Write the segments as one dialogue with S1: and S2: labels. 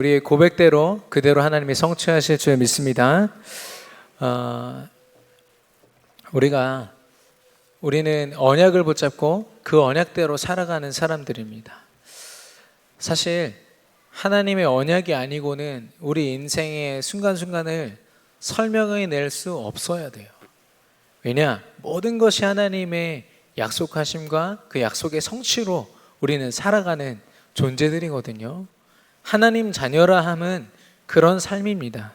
S1: 우리의 고백대로 그대로 하나님이 성취하실 줄 믿습니다. 우리는 언약을 붙잡고 그 언약대로 살아가는 사람들입니다. 사실 하나님의 언약이 아니고는 우리 인생의 순간순간을 설명해낼 수 없어야 돼요. 왜냐? 모든 것이 하나님의 약속하심과 그 약속의 성취로 우리는 살아가는 존재들이거든요. 하나님 자녀라 함은 그런 삶입니다.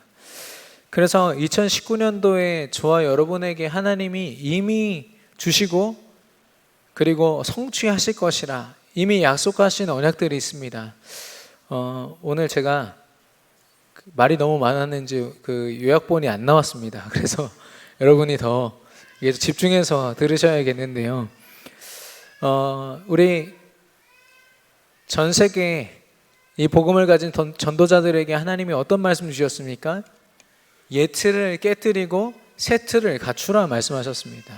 S1: 그래서 2019년도에 저와 여러분에게 하나님이 이미 주시고 그리고 성취하실 것이라 이미 약속하신 언약들이 있습니다. 오늘 제가 말이 너무 많았는지 그 요약본이 안 나왔습니다. 그래서 여러분이 더 집중해서 들으셔야겠는데요. 우리 전 세계 이 복음을 가진 전도자들에게 하나님이 어떤 말씀 주셨습니까? 옛틀을 깨뜨리고 새 틀을 갖추라 말씀하셨습니다.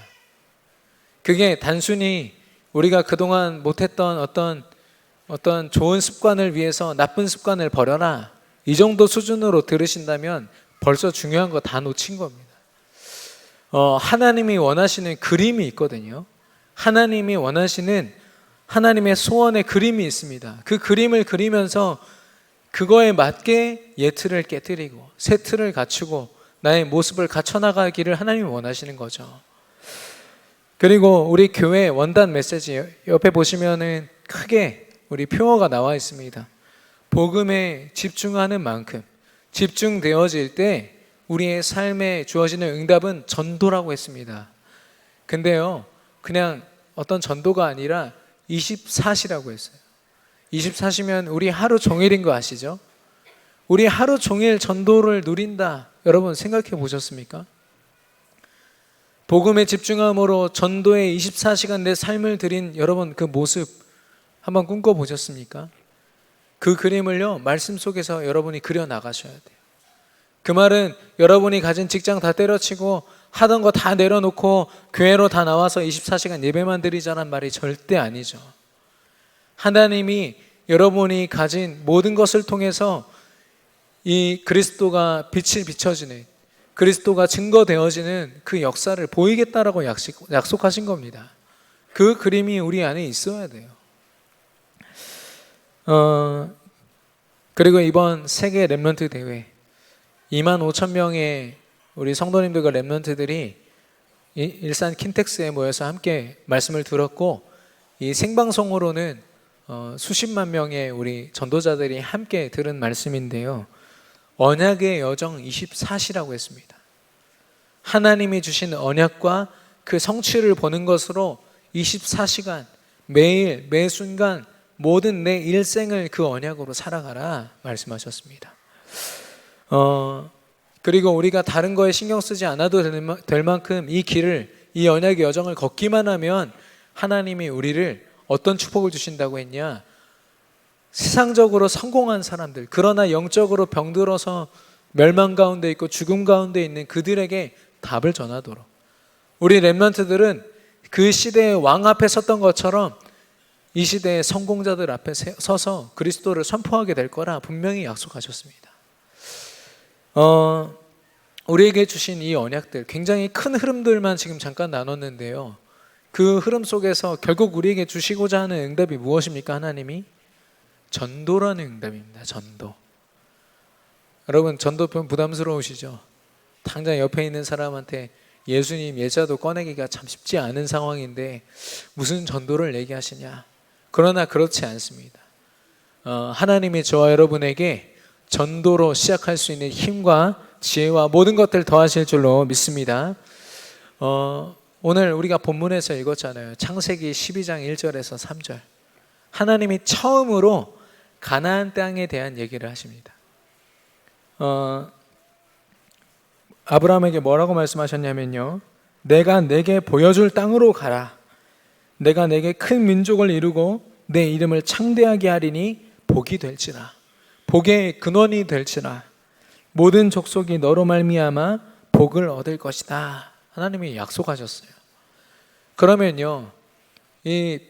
S1: 그게 단순히 우리가 그동안 못했던 어떤 좋은 습관을 위해서 나쁜 습관을 버려라 이 정도 수준으로 들으신다면 벌써 중요한 거 다 놓친 겁니다. 하나님이 원하시는 그림이 있거든요. 하나님이 원하시는 하나님의 소원의 그림이 있습니다. 그 그림을 그리면서 그거에 맞게 옛 틀을 깨뜨리고 새 틀을 갖추고 나의 모습을 갖춰나가기를 하나님이 원하시는 거죠. 그리고 우리 교회 원단 메시지 옆에 보시면은 크게 우리 표어가 나와 있습니다. 복음에 집중하는 만큼 집중되어질 때 우리의 삶에 주어지는 응답은 전도라고 했습니다. 근데요, 그냥 어떤 전도가 아니라 24시라고 했어요. 24시면 우리 하루 종일인 거 아시죠? 우리 하루 종일 전도를 누린다. 여러분 생각해 보셨습니까? 복음에 집중함으로 전도에 24시간 내 삶을 드린 여러분 그 모습 한번 꿈꿔 보셨습니까? 그 그림을요, 말씀 속에서 여러분이 그려 나가셔야 돼요. 그 말은 여러분이 가진 직장 다 때려치고 하던 거 다 내려놓고 교회로 다 나와서 24시간 예배만 드리자는 말이 절대 아니죠. 하나님이 여러분이 가진 모든 것을 통해서 이 그리스도가 빛이 비춰지는 그리스도가 증거되어지는 그 역사를 보이겠다라고 약속하신 겁니다. 그 그림이 우리 안에 있어야 돼요. 그리고 이번 세계 렘넌트 대회 25,000명의 우리 성도님들과 렘넌트들이 일산 킨텍스에 모여서 함께 말씀을 들었고 이 생방송으로는 수십만 명의 우리 전도자들이 함께 들은 말씀인데요. 언약의 여정 24시라고 했습니다. 하나님이 주신 언약과 그 성취를 보는 것으로 24시간 매일 매 순간 모든 내 일생을 그 언약으로 살아가라 말씀하셨습니다. 그리고 우리가 다른 거에 신경 쓰지 않아도 될 만큼 이 길을, 이 언약의 여정을 걷기만 하면 하나님이 우리를 어떤 축복을 주신다고 했냐? 세상적으로 성공한 사람들, 그러나 영적으로 병들어서 멸망 가운데 있고 죽음 가운데 있는 그들에게 답을 전하도록, 우리 렘넌트들은 그 시대의 왕 앞에 섰던 것처럼 이 시대의 성공자들 앞에 서서 그리스도를 선포하게 될 거라 분명히 약속하셨습니다. 우리에게 주신 이 언약들, 굉장히 큰 흐름들만 지금 잠깐 나눴는데요. 그 흐름 속에서 결국 우리에게 주시고자 하는 응답이 무엇입니까? 하나님이 전도라는 응답입니다. 전도. 여러분 전도 부담스러우시죠? 당장 옆에 있는 사람한테 예수님 예자도 꺼내기가 참 쉽지 않은 상황인데 무슨 전도를 얘기하시냐? 그러나 그렇지 않습니다. 하나님이 저와 여러분에게 전도로 시작할 수 있는 힘과 지혜와 모든 것들 더하실 줄로 믿습니다. 오늘 우리가 본문에서 읽었잖아요. 창세기 12장 1절에서 3절. 하나님이 처음으로 가나안 땅에 대한 얘기를 하십니다. 아브라함에게 뭐라고 말씀하셨냐면요. 내가 내게 보여줄 땅으로 가라. 내가 내게 큰 민족을 이루고 내 이름을 창대하게 하리니 복이 될지라. 복의 근원이 될지라. 모든 족속이 너로 말미암아 복을 얻을 것이다. 하나님이 약속하셨어요. 그러면요, 이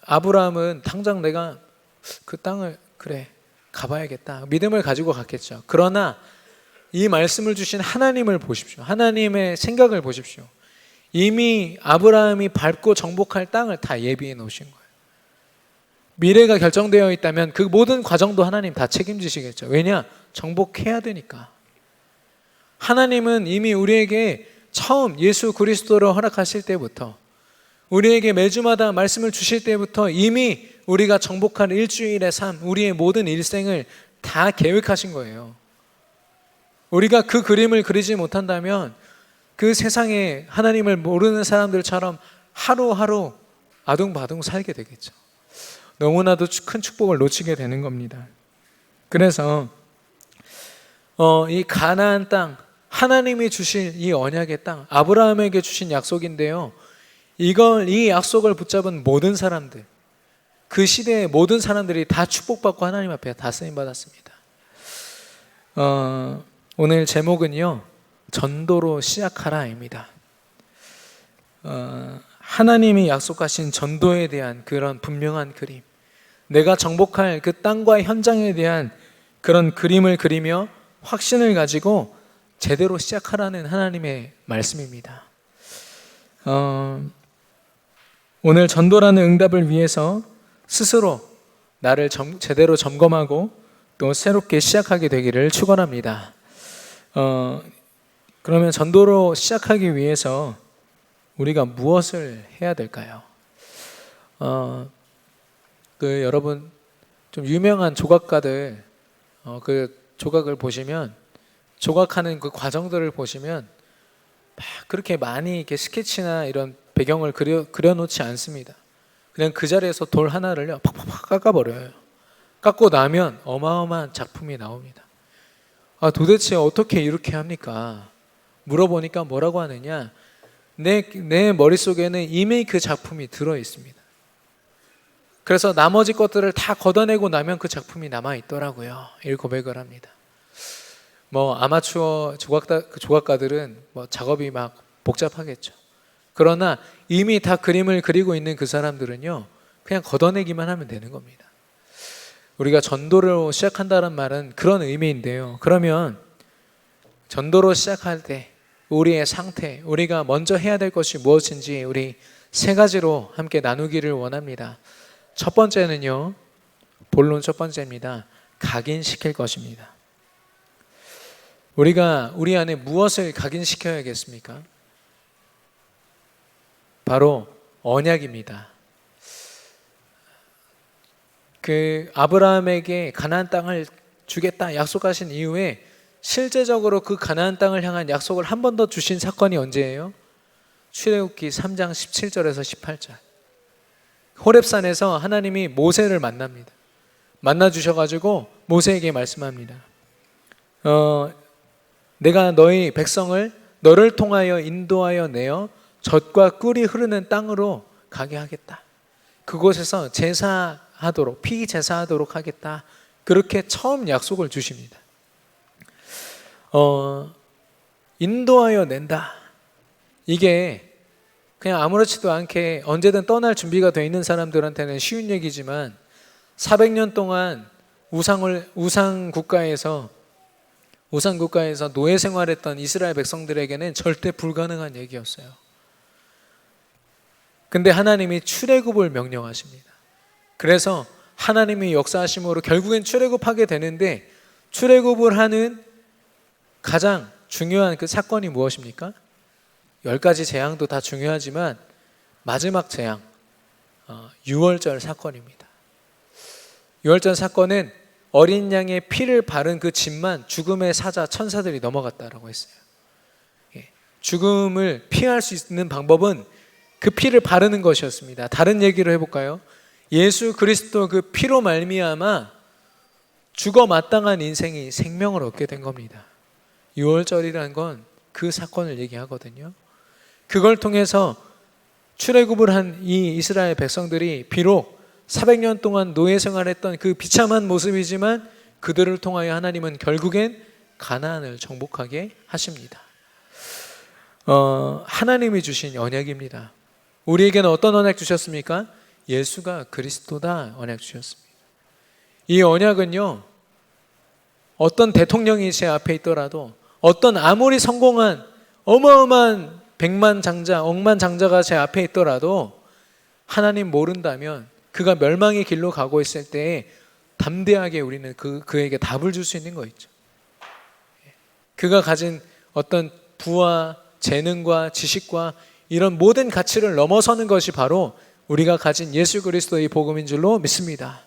S1: 아브라함은 당장 내가 그 땅을 그래 가봐야겠다. 믿음을 가지고 갔겠죠. 그러나 이 말씀을 주신 하나님을 보십시오. 하나님의 생각을 보십시오. 이미 아브라함이 밟고 정복할 땅을 다 예비해 놓으신 거예요. 미래가 결정되어 있다면 그 모든 과정도 하나님 다 책임지시겠죠. 왜냐? 정복해야 되니까. 하나님은 이미 우리에게 처음 예수 그리스도를 허락하실 때부터, 우리에게 매주마다 말씀을 주실 때부터 이미 우리가 정복할 일주일의 삶, 우리의 모든 일생을 다 계획하신 거예요. 우리가 그 그림을 그리지 못한다면 그 세상에 하나님을 모르는 사람들처럼 하루하루 아둥바둥 살게 되겠죠. 너무나도 큰 축복을 놓치게 되는 겁니다. 그래서 이 가나안 땅, 하나님이 주신 이 언약의 땅, 아브라함에게 주신 약속인데요, 이 약속을 붙잡은 모든 사람들, 그 시대의 모든 사람들이 다 축복받고 하나님 앞에 다 쓰임받았습니다. 오늘 제목은요, 전도로 시작하라입니다. 하나님이 약속하신 전도에 대한 그런 분명한 그림, 내가 정복할 그 땅과 현장에 대한 그런 그림을 그리며 확신을 가지고 제대로 시작하라는 하나님의 말씀입니다. 오늘 전도라는 응답을 위해서 스스로 나를 제대로 점검하고 또 새롭게 시작하게 되기를 축원합니다. 그러면 전도로 시작하기 위해서 우리가 무엇을 해야 될까요? 여러분 좀 유명한 조각가들 그 조각을 보시면, 조각하는 그 과정들을 보시면 막 그렇게 많이 이렇게 스케치나 이런 배경을 그려놓지 않습니다. 그냥 그 자리에서 돌 하나를요 팍팍팍 깎아버려요. 깎고 나면 어마어마한 작품이 나옵니다. 도대체 어떻게 이렇게 합니까? 물어보니까 뭐라고 하느냐, 내 머릿속에는 이미 그 작품이 들어있습니다. 그래서 나머지 것들을 다 걷어내고 나면 그 작품이 남아있더라고요. 이 고백을 합니다. 아마추어 조각가들은 작업이 막 복잡하겠죠. 그러나 이미 다 그림을 그리고 있는 그 사람들은요 그냥 걷어내기만 하면 되는 겁니다. 우리가 전도로 시작한다는 말은 그런 의미인데요, 그러면 전도로 시작할 때 우리의 상태, 우리가 먼저 해야 될 것이 무엇인지 우리 세 가지로 함께 나누기를 원합니다. 첫 번째는요, 본론 첫 번째입니다. 각인시킬 것입니다. 우리가 우리 안에 무엇을 각인시켜야겠습니까? 바로 언약입니다. 아브라함에게 가나안 땅을 주겠다 약속하신 이후에 실제적으로 그 가나안 땅을 향한 약속을 한 번 더 주신 사건이 언제예요? 출애굽기 3장 17절에서 18절. 호렙산에서 하나님이 모세를 만납니다. 만나 주셔가지고 모세에게 말씀합니다. 내가 너희 백성을 너를 통하여 인도하여 내어 젖과 꿀이 흐르는 땅으로 가게 하겠다. 그곳에서 제사하도록, 피 제사하도록 하겠다. 그렇게 처음 약속을 주십니다. 인도하여 낸다. 이게 그냥 아무렇지도 않게 언제든 떠날 준비가 되어 있는 사람들한테는 쉬운 얘기지만 400년 동안 우상 국가에서 노예 생활했던 이스라엘 백성들에게는 절대 불가능한 얘기였어요. 근데 하나님이 출애굽을 명령하십니다. 그래서 하나님이 역사하심으로 결국엔 출애굽하게 되는데, 출애굽을 하는 가장 중요한 그 사건이 무엇입니까? 10가지 재앙도 다 중요하지만 마지막 재앙, 유월절 사건입니다. 유월절 사건은 어린 양의 피를 바른 그 집만 죽음의 사자 천사들이 넘어갔다라고 했어요. 죽음을 피할 수 있는 방법은 그 피를 바르는 것이었습니다. 다른 얘기로 해볼까요? 예수 그리스도 그 피로 말미암아 죽어 마땅한 인생이 생명을 얻게 된 겁니다. 유월절이라는 건 그 사건을 얘기하거든요. 그걸 통해서 출애굽을 한 이 이스라엘 백성들이 비록 400년 동안 노예 생활했던 그 비참한 모습이지만 그들을 통하여 하나님은 결국엔 가나안을 정복하게 하십니다. 하나님이 주신 언약입니다. 우리에게는 어떤 언약 주셨습니까? 예수가 그리스도다 언약 주셨습니다. 이 언약은요, 어떤 대통령이 제 앞에 있더라도, 어떤 아무리 성공한 어마어마한 백만장자, 억만장자가 제 앞에 있더라도 하나님 모른다면 그가 멸망의 길로 가고 있을 때 담대하게 우리는 그에게 답을 줄 수 있는 거 있죠. 그가 가진 어떤 부와 재능과 지식과 이런 모든 가치를 넘어서는 것이 바로 우리가 가진 예수 그리스도의 복음인 줄로 믿습니다.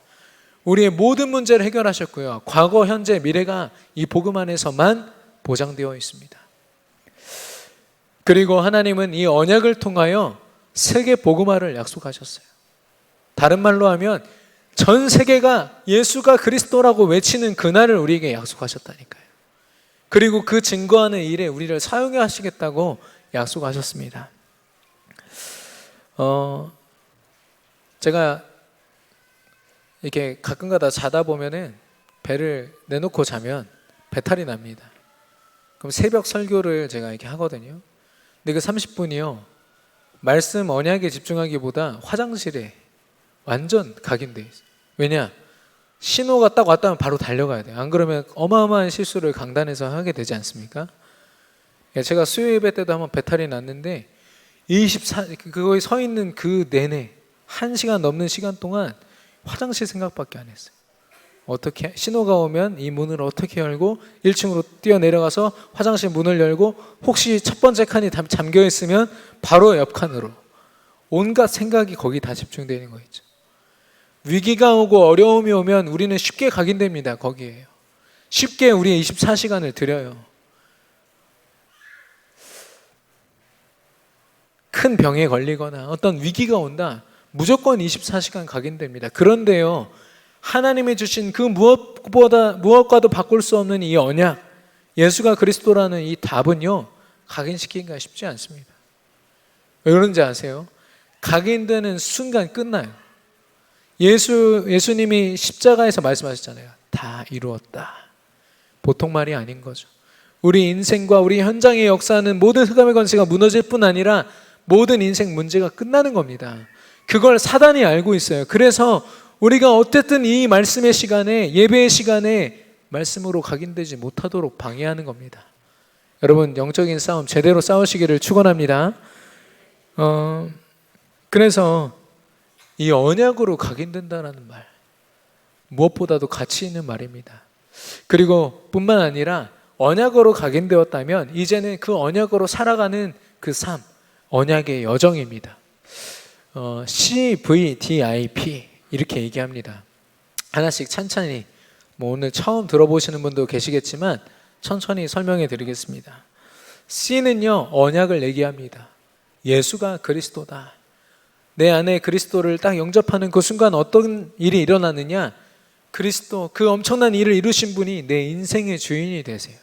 S1: 우리의 모든 문제를 해결하셨고요. 과거, 현재, 미래가 이 복음 안에서만 보장되어 있습니다. 그리고 하나님은 이 언약을 통하여 세계 복음화를 약속하셨어요. 다른 말로 하면 전 세계가 예수가 그리스도라고 외치는 그날을 우리에게 약속하셨다니까요. 그리고 그 증거하는 일에 우리를 사용해 하시겠다고 약속하셨습니다. 제가 이렇게 가끔가다 자다 보면은 배를 내놓고 자면 배탈이 납니다. 그럼 새벽 설교를 제가 이렇게 하거든요. 근데 그 30분이요. 말씀 언약에 집중하기보다 화장실에 완전 각인돼 있어요. 왜냐? 신호가 딱 왔다면 바로 달려가야 돼요. 안 그러면 어마어마한 실수를 강단에서 하게 되지 않습니까? 제가 수요 예배 때도 한번 배탈이 났는데 그거에 서 있는 그 내내 1시간 넘는 시간 동안 화장실 생각밖에 안 했어요. 어떻게 신호가 오면 이 문을 어떻게 열고 1층으로 뛰어내려가서 화장실 문을 열고 혹시 첫 번째 칸이 잠겨 있으면 바로 옆 칸으로, 온갖 생각이 거기 다 집중되어 있는 거 있죠. 위기가 오고 어려움이 오면 우리는 쉽게 각인됩니다. 거기에요. 쉽게 우리의 24시간을 드려요. 큰 병에 걸리거나 어떤 위기가 온다, 무조건 24시간 각인됩니다. 그런데요, 하나님이 주신 그 무엇과도 바꿀 수 없는 이 언약, 예수가 그리스도라는 이 답은요, 각인시키기가 쉽지 않습니다. 왜 그런지 아세요? 각인되는 순간 끝나요. 예수님이 십자가에서 말씀하셨잖아요. 다 이루었다. 보통 말이 아닌 거죠. 우리 인생과 우리 현장의 역사는 모든 흑암의 권세가 무너질 뿐 아니라 모든 인생 문제가 끝나는 겁니다. 그걸 사단이 알고 있어요. 그래서 우리가 어쨌든 이 말씀의 시간에, 예배의 시간에 말씀으로 각인되지 못하도록 방해하는 겁니다. 여러분, 영적인 싸움 제대로 싸우시기를 축원합니다. 그래서 이 언약으로 각인된다는 말, 무엇보다도 가치 있는 말입니다. 그리고 뿐만 아니라 언약으로 각인되었다면 이제는 그 언약으로 살아가는 그 삶, 언약의 여정입니다. CVDIP 이렇게 얘기합니다. 하나씩 찬찬히, 오늘 처음 들어보시는 분도 계시겠지만 천천히 설명해 드리겠습니다. C는요, 언약을 얘기합니다. 예수가 그리스도다. 내 안에 그리스도를 딱 영접하는 그 순간 어떤 일이 일어나느냐? 그리스도, 그 엄청난 일을 이루신 분이 내 인생의 주인이 되세요.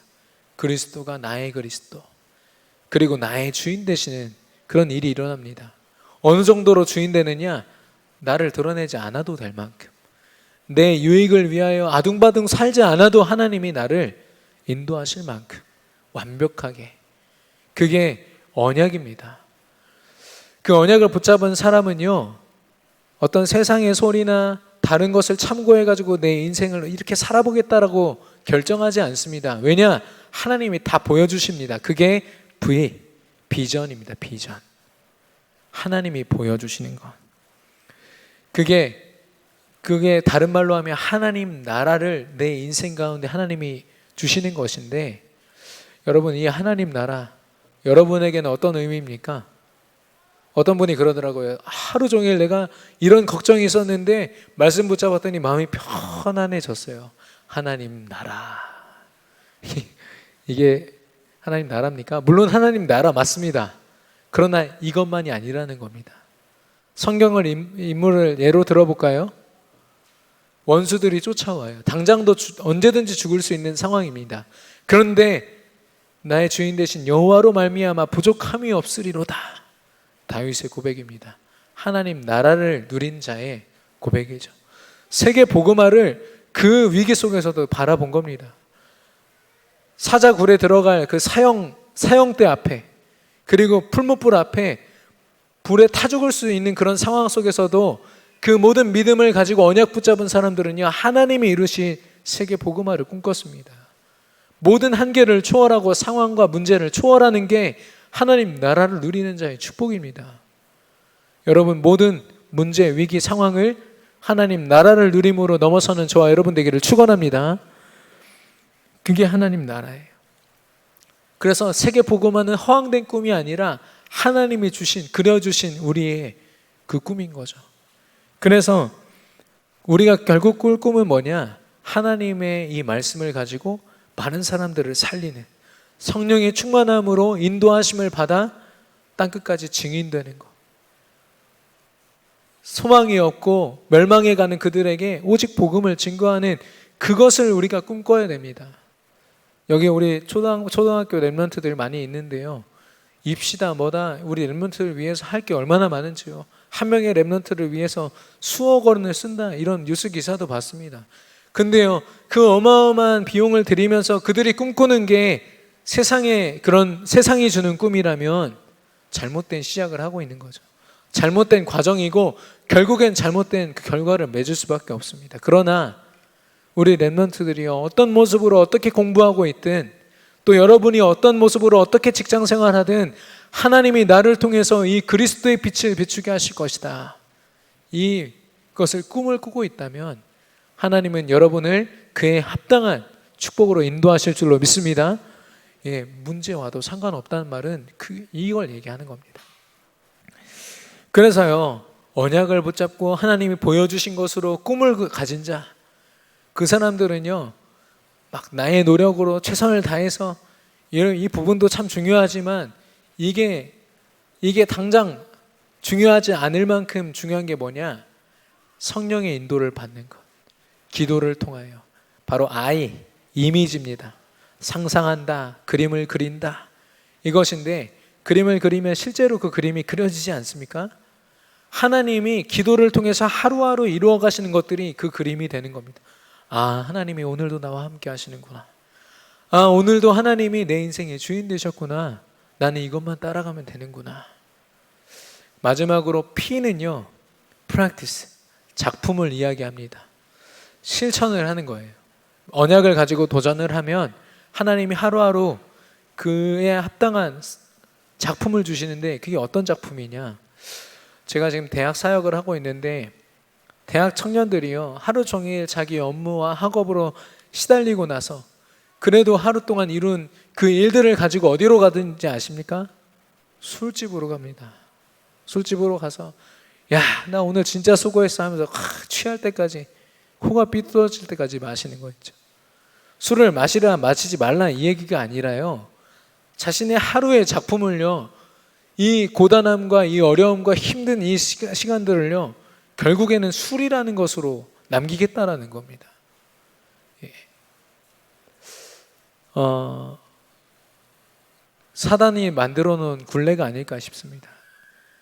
S1: 그리스도가 나의 그리스도, 그리고 나의 주인 되시는 그런 일이 일어납니다. 어느 정도로 주인 되느냐? 나를 드러내지 않아도 될 만큼, 내 유익을 위하여 아둥바둥 살지 않아도 하나님이 나를 인도하실 만큼 완벽하게, 그게 언약입니다. 그 언약을 붙잡은 사람은요, 어떤 세상의 소리나 다른 것을 참고해가지고 내 인생을 이렇게 살아보겠다라고 결정하지 않습니다. 왜냐? 하나님이 다 보여주십니다. 그게 비전입니다. 비전. 하나님이 보여주시는 것. 그게 다른 말로 하면 하나님 나라를 내 인생 가운데 하나님이 주시는 것인데, 여러분, 이 하나님 나라, 여러분에게는 어떤 의미입니까? 어떤 분이 그러더라고요. 하루 종일 내가 이런 걱정이 있었는데 말씀 붙잡았더니 마음이 편안해졌어요. 하나님 나라. 이게 하나님 나라입니까? 물론 하나님 나라 맞습니다. 그러나 이것만이 아니라는 겁니다. 성경을 인물을 예로 들어볼까요? 원수들이 쫓아와요. 당장도 언제든지 죽을 수 있는 상황입니다. 그런데 나의 주인 되신 여호와로 말미암아 부족함이 없으리로다. 다윗의 고백입니다. 하나님 나라를 누린 자의 고백이죠. 세계 복음화를 그 위기 속에서도 바라본 겁니다. 사자굴에 들어갈 그 사형대 앞에, 그리고 풀무불 앞에 불에 타 죽을 수 있는 그런 상황 속에서도 그 모든 믿음을 가지고 언약 붙잡은 사람들은요, 하나님이 이루신 세계 복음화를 꿈꿨습니다. 모든 한계를 초월하고 상황과 문제를 초월하는 게 하나님 나라를 누리는 자의 축복입니다. 여러분, 모든 문제, 위기, 상황을 하나님 나라를 누림으로 넘어서는 저와 여러분 되기를 축원합니다. 그게 하나님 나라예요. 그래서 세계 복음화는 허황된 꿈이 아니라 하나님이 주신, 그려주신 우리의 그 꿈인 거죠. 그래서 우리가 결국 꿀 꿈은 뭐냐? 하나님의 이 말씀을 가지고 많은 사람들을 살리는, 성령의 충만함으로 인도하심을 받아 땅끝까지 증인되는 것. 소망이 없고 멸망해 가는 그들에게 오직 복음을 증거하는 그것을 우리가 꿈꿔야 됩니다. 여기 우리 초등학교 랩런트들 많이 있는데요. 입시다 뭐다 우리 랩런트를 위해서 할 게 얼마나 많은지요. 한 명의 랩런트를 위해서 수억 원을 쓴다, 이런 뉴스 기사도 봤습니다. 근데요, 그 어마어마한 비용을 들이면서 그들이 꿈꾸는 게 세상이 주는 꿈이라면 잘못된 시작을 하고 있는 거죠. 잘못된 과정이고 결국엔 잘못된 그 결과를 맺을 수밖에 없습니다. 그러나 우리 랩런트들이요, 어떤 모습으로 어떻게 공부하고 있든, 또 여러분이 어떤 모습으로 어떻게 직장 생활하든 하나님이 나를 통해서 이 그리스도의 빛을 비추게 하실 것이다, 이것을 꿈을 꾸고 있다면 하나님은 여러분을 그에 합당한 축복으로 인도하실 줄로 믿습니다. 예, 문제 와도 상관없다는 말은 이걸 얘기하는 겁니다. 그래서요, 언약을 붙잡고 하나님이 보여주신 것으로 꿈을 가진 자, 그 사람들은요, 막 나의 노력으로 최선을 다해서, 이 부분도 참 중요하지만 이게 당장 중요하지 않을 만큼 중요한 게 뭐냐? 성령의 인도를 받는 것, 기도를 통하여. 바로 이미지입니다. 상상한다, 그림을 그린다, 이것인데, 그림을 그리면 실제로 그 그림이 그려지지 않습니까? 하나님이 기도를 통해서 하루하루 이루어 가시는 것들이 그 그림이 되는 겁니다. 아, 하나님이 오늘도 나와 함께 하시는구나. 아, 오늘도 하나님이 내 인생의 주인 되셨구나. 나는 이것만 따라가면 되는구나. 마지막으로 P는요, practice, 작품을 이야기합니다. 실천을 하는 거예요. 언약을 가지고 도전을 하면 하나님이 하루하루 그에 합당한 작품을 주시는데, 그게 어떤 작품이냐? 제가 지금 대학 사역을 하고 있는데, 대학 청년들이요, 하루 종일 자기 업무와 학업으로 시달리고 나서 그래도 하루 동안 이룬 그 일들을 가지고 어디로 가든지 아십니까? 술집으로 갑니다. 술집으로 가서 야, 나 오늘 진짜 수고했어 하면서 취할 때까지, 코가 삐뚤어질 때까지 마시는 거 있죠. 술을 마시지 말라 이 얘기가 아니라요, 자신의 하루의 작품을요, 이 고단함과 이 어려움과 힘든 이 시간들을요, 결국에는 술이라는 것으로 남기겠다라는 겁니다. 예. 사단이 만들어 놓은 굴레가 아닐까 싶습니다.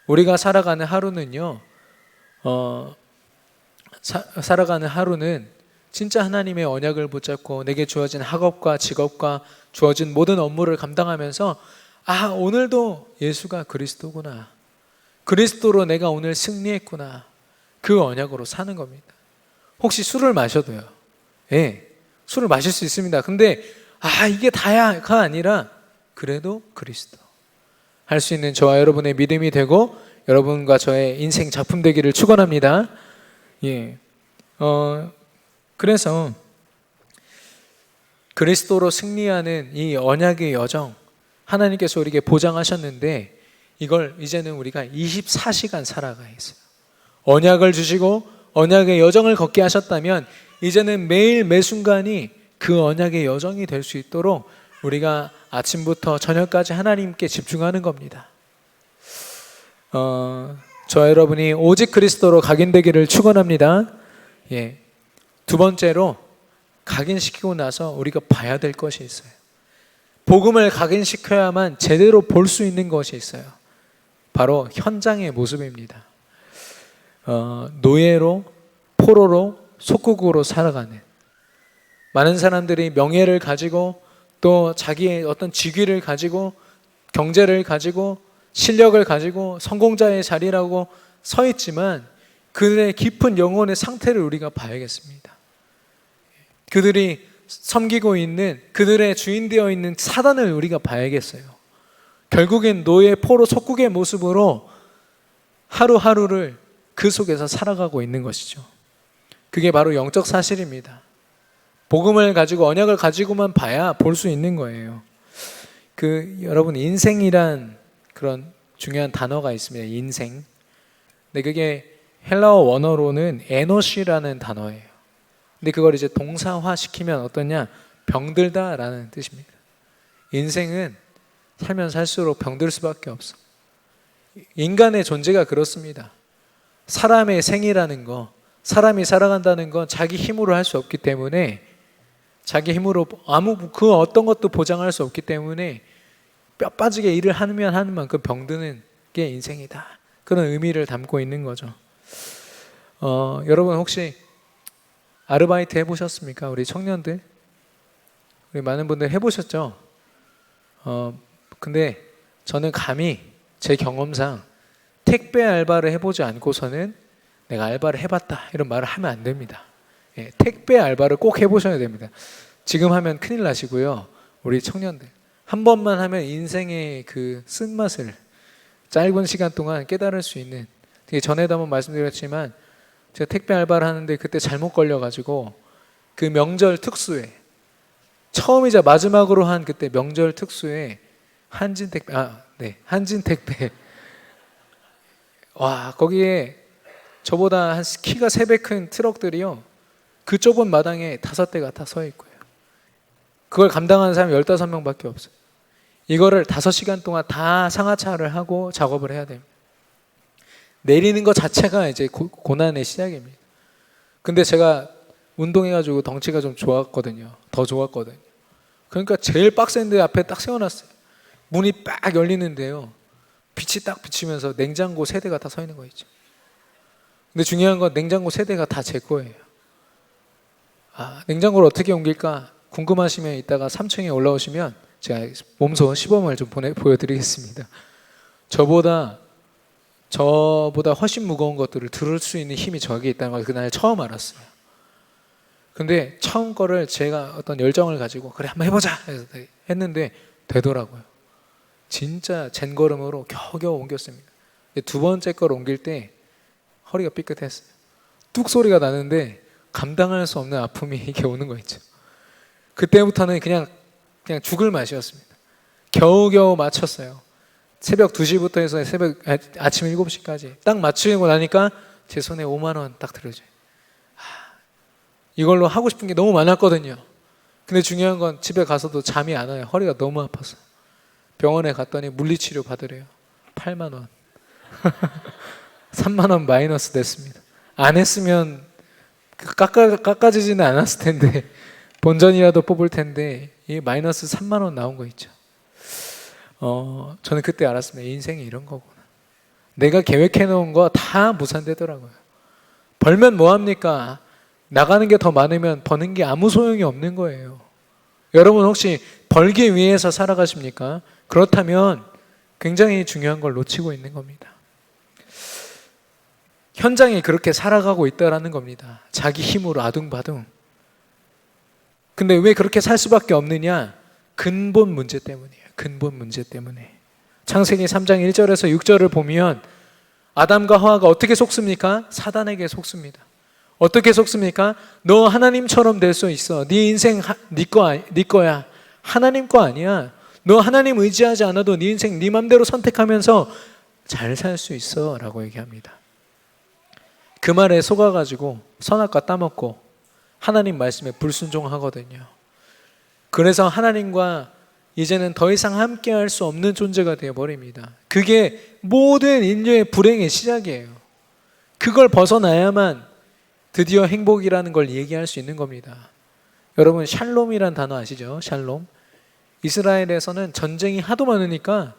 S1: 우리가 살아가는 하루는요, 살아가는 하루는 진짜 하나님의 언약을 붙잡고 내게 주어진 학업과 직업과 주어진 모든 업무를 감당하면서, 아, 오늘도 예수가 그리스도구나, 그리스도로 내가 오늘 승리했구나, 그 언약으로 사는 겁니다. 혹시 술을 마셔도요, 예, 술을 마실 수 있습니다. 근데 이게 다야가 아니라 그래도 그리스도 할 수 있는 저와 여러분의 믿음이 되고 여러분과 저의 인생 작품 되기를 축원합니다. 예, 그래서 그리스도로 승리하는 이 언약의 여정, 하나님께서 우리에게 보장하셨는데, 이걸 이제는 우리가 24시간 살아가야 했어요. 언약을 주시고 언약의 여정을 걷게 하셨다면 이제는 매일 매순간이 그 언약의 여정이 될 수 있도록 우리가 아침부터 저녁까지 하나님께 집중하는 겁니다. 저 여러분이 오직 그리스도로 각인되기를 축원합니다. 예. 두 번째로, 각인시키고 나서 우리가 봐야 될 것이 있어요. 복음을 각인시켜야만 제대로 볼 수 있는 것이 있어요. 바로 현장의 모습입니다. 노예로, 포로로, 속국으로 살아가는 많은 사람들이 명예를 가지고 또 자기의 어떤 직위를 가지고 경제를 가지고 실력을 가지고 성공자의 자리라고 서 있지만 그들의 깊은 영혼의 상태를 우리가 봐야겠습니다. 그들이 섬기고 있는, 그들의 주인 되어 있는 사단을 우리가 봐야겠어요. 결국엔 노예 포로 속국의 모습으로 하루하루를 그 속에서 살아가고 있는 것이죠. 그게 바로 영적 사실입니다. 복음을 가지고, 언약을 가지고만 봐야 볼 수 있는 거예요. 여러분, 인생이란 그런 중요한 단어가 있습니다. 인생. 근데 그게 헬라어 원어로는 에노시라는 단어예요. 근데 그걸 이제 동사화 시키면 어떠냐? 병들다라는 뜻입니다. 인생은 살면 살수록 병들 수밖에 없어. 인간의 존재가 그렇습니다. 사람의 생이라는 거, 사람이 살아간다는 건 자기 힘으로 할 수 없기 때문에, 자기 힘으로 그 어떤 것도 보장할 수 없기 때문에 뼈 빠지게 일을 하는 만큼 병드는 게 인생이다. 그런 의미를 담고 있는 거죠. 여러분 혹시 아르바이트 해보셨습니까? 우리 청년들, 우리 많은 분들 해보셨죠? 근데 저는 감히 제 경험상 택배 알바를 해보지 않고서는 내가 알바를 해봤다 이런 말을 하면 안 됩니다. 예, 택배 알바를 꼭 해보셔야 됩니다. 지금 하면 큰일 나시고요. 우리 청년들 한 번만 하면 인생의 그 쓴맛을 짧은 시간 동안 깨달을 수 있는, 전에도 한번 말씀드렸지만 제가 택배 알바를 하는데 그때 잘못 걸려가지고 그 명절 특수에, 처음이자 마지막으로 한 그때 명절 특수에 한진택배 와, 거기에 저보다 한 키가 3배 큰 트럭들이요, 그 좁은 마당에 5대가 다 서 있고요. 그걸 감당하는 사람이 15명밖에 없어요. 이거를 5시간 동안 다 상하차를 하고 작업을 해야 됩니다. 내리는 것 자체가 이제 고난의 시작입니다. 근데 제가 운동해가지고 덩치가 좀 좋았거든요. 더 좋았거든요. 그러니까 제일 빡센 데 앞에 딱 세워놨어요. 문이 빡 열리는데요, 빛이 딱 비치면서 냉장고 3대가 다 서 있는 거 있죠. 근데 중요한 건 냉장고 3대가 다 제 거예요. 냉장고를 어떻게 옮길까 궁금하시면 이따가 3층에 올라오시면 제가 몸소 시범을 좀 보여드리겠습니다. 저보다 훨씬 무거운 것들을 들을 수 있는 힘이 저에게 있다는 걸 그날 처음 알았어요. 근데 처음 거를 제가 어떤 열정을 가지고 그래 한번 해보자 해서 했는데 되더라고요. 진짜 젠걸음으로 겨우겨우 옮겼습니다. 두 번째 걸 옮길 때 허리가 삐끗했어요. 뚝 소리가 나는데 감당할 수 없는 아픔이 이렇게 오는 거 있죠. 그때부터는 그냥 죽을 맛이었습니다. 겨우겨우 맞췄어요. 새벽 2시부터 해서 아침 7시까지 딱 맞추고 나니까 제 손에 5만 원 딱 들어져요. 이걸로 하고 싶은 게 너무 많았거든요. 근데 중요한 건 집에 가서도 잠이 안 와요. 허리가 너무 아파서. 병원에 갔더니 물리치료 받으래요. 8만 원. 3만 원 마이너스 됐습니다. 안 했으면 깎아지지는 않았을 텐데, 본전이라도 뽑을 텐데 이 마이너스 3만 원 나온 거 있죠. 저는 그때 알았습니다. 인생이 이런 거구나. 내가 계획해 놓은 거 다 무산되더라고요. 벌면 뭐합니까? 나가는 게 더 많으면 버는 게 아무 소용이 없는 거예요. 여러분 혹시 벌기 위해서 살아가십니까? 그렇다면 굉장히 중요한 걸 놓치고 있는 겁니다. 현장에 그렇게 살아가고 있다라는 겁니다. 자기 힘으로 아둥바둥. 근데 왜 그렇게 살 수밖에 없느냐? 근본 문제 때문이에요. 근본 문제 때문에. 창세기 3장 1절에서 6절을 보면 아담과 하와가 어떻게 속습니까? 사단에게 속습니다. 어떻게 속습니까? 너 하나님처럼 될 수 있어. 네 인생 네 거야. 하나님 거 아니야. 너 하나님 의지하지 않아도 네 인생 네 맘대로 선택하면서 잘 살 수 있어 라고 얘기합니다. 그 말에 속아가지고 선악과 따먹고 하나님 말씀에 불순종하거든요. 그래서 하나님과 이제는 더 이상 함께할 수 없는 존재가 되어버립니다. 그게 모든 인류의 불행의 시작이에요. 그걸 벗어나야만 드디어 행복이라는 걸 얘기할 수 있는 겁니다. 여러분 샬롬이란 단어 아시죠? 샬롬. 이스라엘에서는 전쟁이 하도 많으니까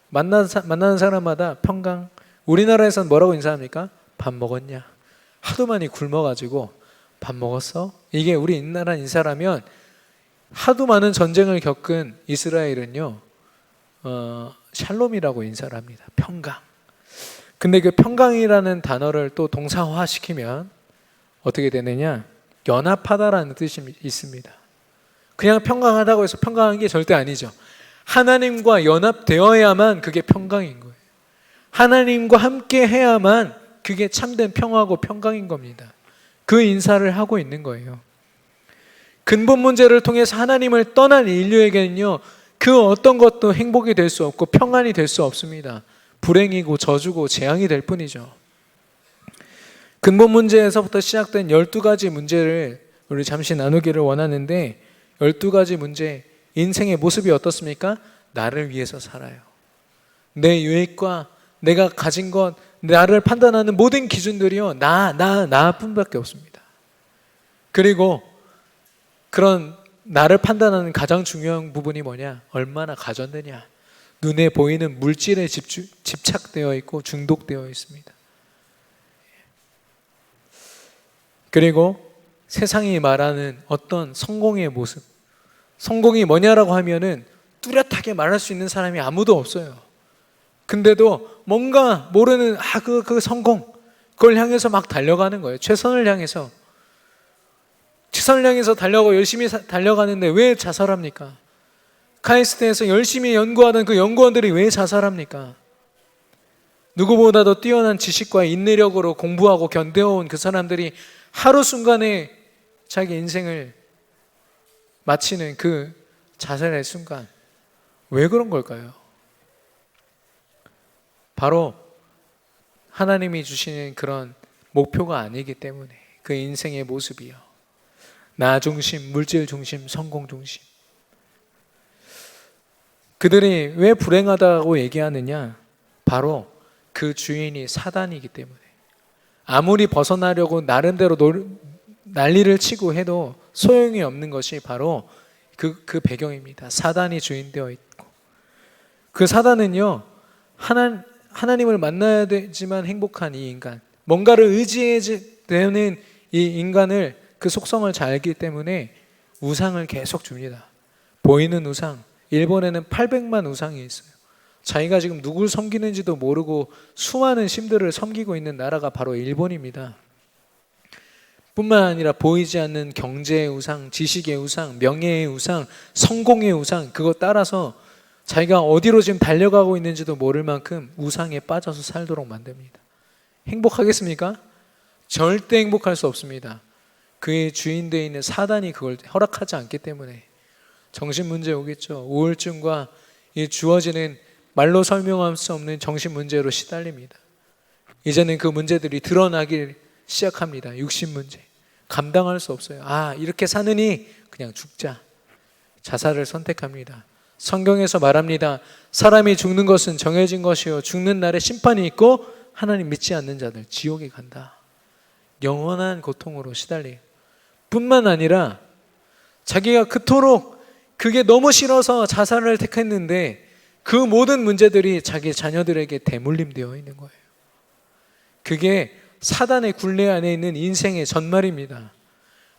S1: 만나는 사람마다 평강. 우리나라에서는 뭐라고 인사합니까? 밥 먹었냐? 하도 많이 굶어가지고 밥 먹었어? 이게 우리나라 인사라면, 하도 많은 전쟁을 겪은 이스라엘은요 샬롬이라고 인사를 합니다. 평강. 근데 그 평강이라는 단어를 또 동사화시키면 어떻게 되느냐? 연합하다라는 뜻이 있습니다. 그냥 평강하다고 해서 평강한 게 절대 아니죠. 하나님과 연합되어야만 그게 평강인 거예요. 하나님과 함께 해야만 그게 참된 평화고 평강인 겁니다. 그 인사를 하고 있는 거예요. 근본 문제를 통해서 하나님을 떠난 인류에게는요, 그 어떤 것도 행복이 될 수 없고 평안이 될 수 없습니다. 불행이고 저주고 재앙이 될 뿐이죠. 근본 문제에서부터 시작된 12가지 문제를 우리 잠시 나누기를 원하는데, 12가지 문제, 인생의 모습이 어떻습니까? 나를 위해서 살아요. 내 유익과 내가 가진 것, 나를 판단하는 모든 기준들이요, 나뿐밖에 없습니다. 그리고 그런 나를 판단하는 가장 중요한 부분이 뭐냐? 얼마나 가졌느냐? 눈에 보이는 물질에 집착되어 있고 중독되어 있습니다. 그리고 세상이 말하는 어떤 성공의 모습, 성공이 뭐냐라고 하면은 뚜렷하게 말할 수 있는 사람이 아무도 없어요. 근데도 뭔가 모르는 그 성공, 그걸 향해서 막 달려가는 거예요. 최선을 향해서 달려가고 열심히 달려가는데 왜 자살합니까? 카이스트에서 열심히 연구하던 그 연구원들이 왜 자살합니까? 누구보다도 뛰어난 지식과 인내력으로 공부하고 견뎌온 그 사람들이 하루 순간에 자기 인생을 마치는 그 자살의 순간, 왜 그런 걸까요? 바로 하나님이 주시는 그런 목표가 아니기 때문에, 그 인생의 모습이요, 나 중심, 물질 중심, 성공 중심. 그들이 왜 불행하다고 얘기하느냐? 바로 그 주인이 사단이기 때문에. 아무리 벗어나려고 나름대로 난리를 치고 해도 소용이 없는 것이 바로 그 배경입니다. 사단이 주인되어 있고, 그 사단은요, 하나님을 만나야 되지만 행복한 이 인간, 뭔가를 의지해야 되는 이 인간을, 그 속성을 잘 알기 때문에 우상을 계속 줍니다. 보이는 우상, 일본에는 800만 우상이 있어요. 자기가 지금 누굴 섬기는지도 모르고 수많은 신들을 섬기고 있는 나라가 바로 일본입니다. 뿐만 아니라 보이지 않는 경제의 우상, 지식의 우상, 명예의 우상, 성공의 우상, 그거 따라서 자기가 어디로 지금 달려가고 있는지도 모를 만큼 우상에 빠져서 살도록 만듭니다. 행복하겠습니까? 절대 행복할 수 없습니다. 그의 주인되어 있는 사단이 그걸 허락하지 않기 때문에 정신문제 오겠죠. 우울증과 이 주어지는 말로 설명할 수 없는 정신문제로 시달립니다. 이제는 그 문제들이 드러나기 시작합니다. 육신문제. 감당할 수 없어요. 이렇게 사느니 그냥 죽자. 자살을 선택합니다. 성경에서 말합니다. 사람이 죽는 것은 정해진 것이요, 죽는 날에 심판이 있고 하나님 믿지 않는 자들 지옥에 간다. 영원한 고통으로 시달려요. 뿐만 아니라 자기가 그토록 그게 너무 싫어서 자살을 택했는데 그 모든 문제들이 자기 자녀들에게 대물림되어 있는 거예요. 그게 사단의 굴레 안에 있는 인생의 전말입니다.